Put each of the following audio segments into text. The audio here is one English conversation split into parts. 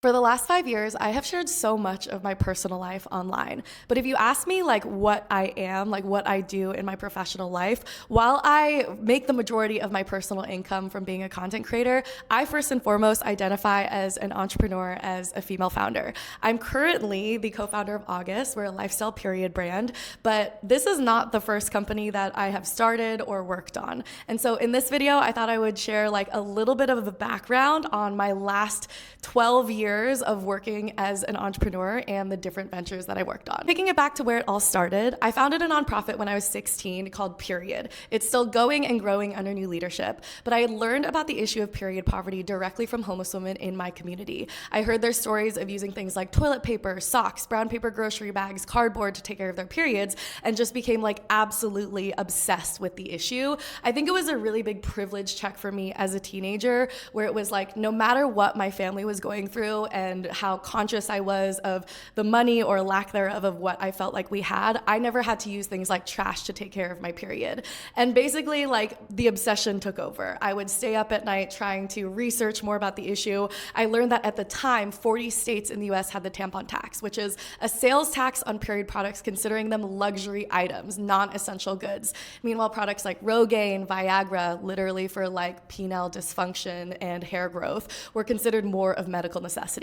For the last 5 years, I have shared so much of my personal life online. But if you ask me like what I am, like what I do in my professional life, while I make the majority of my personal income from being a content creator, I first and foremost identify as an entrepreneur, as a female founder. I'm currently the co-founder of August. We're a lifestyle period brand, but this is not the first company that I have started or worked on. And so in this video, I thought I would share like a little bit of the background on my last 12 years of working as an entrepreneur and the different ventures that I worked on. Taking it back to where it all started, I founded a nonprofit when I was 16 called Period. It's still going and growing under new leadership, but I had learned about the issue of period poverty directly from homeless women in my community. I heard their stories of using things like toilet paper, socks, brown paper grocery bags, cardboard to take care of their periods, and just became like absolutely obsessed with the issue. I think it was a really big privilege check for me as a teenager, where it was like, no matter what my family was going through and how conscious I was of the money or lack thereof of what I felt like we had, I never had to use things like trash to take care of my period. And basically like the obsession took over. I would stay up at night trying to research more about the issue. I learned that at the time, 40 states in the US had the tampon tax, which is a sales tax on period products, considering them luxury items, non-essential goods. Meanwhile, products like Rogaine, Viagra, literally for like penile dysfunction and hair growth, were considered more of medical necessities.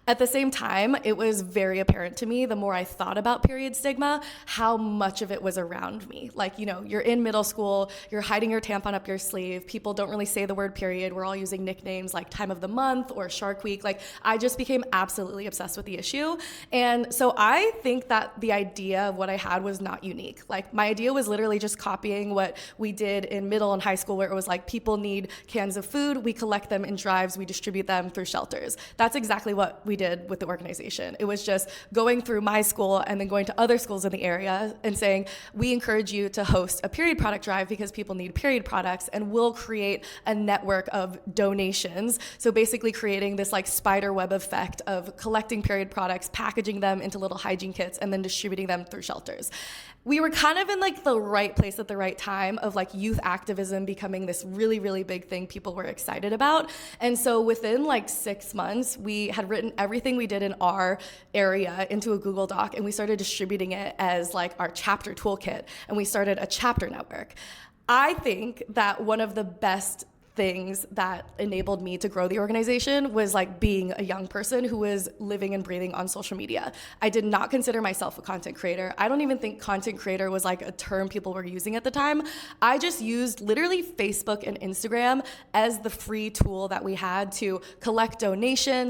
At the same time, it was very apparent to me, the more I thought about period stigma, how much of it was around me. Like, you know, you're in middle school, you're hiding your tampon up your sleeve, people don't really say the word period, we're all using nicknames like time of the month or Shark Week. Like, I just became absolutely obsessed with the issue. And so I think that the idea of what I had was not unique. Like, my idea was literally just copying what we did in middle and high school, where it was like, people need cans of food, we collect them in drives, we distribute them through shelters. That's exactly what we did with the organization. It was just going through my school and then going to other schools in the area and saying, we encourage you to host a period product drive because people need period products, and we'll create a network of donations. So basically creating this like spider web effect of collecting period products, packaging them into little hygiene kits, and then distributing them through shelters. We were kind of in like the right place at the right time of like youth activism becoming this really, really big thing people were excited about. And so within like 6 months, we had written everything we did in our area into a Google Doc, and we started distributing it as like our chapter toolkit, and we started a chapter network. I think that one of the best things that enabled me to grow the organization was like being a young person who was living and breathing on social media. I did not consider myself a content creator. I don't even think content creator was like a term people were using at the time. I just used literally Facebook and Instagram as the free tool that we had to collect donations,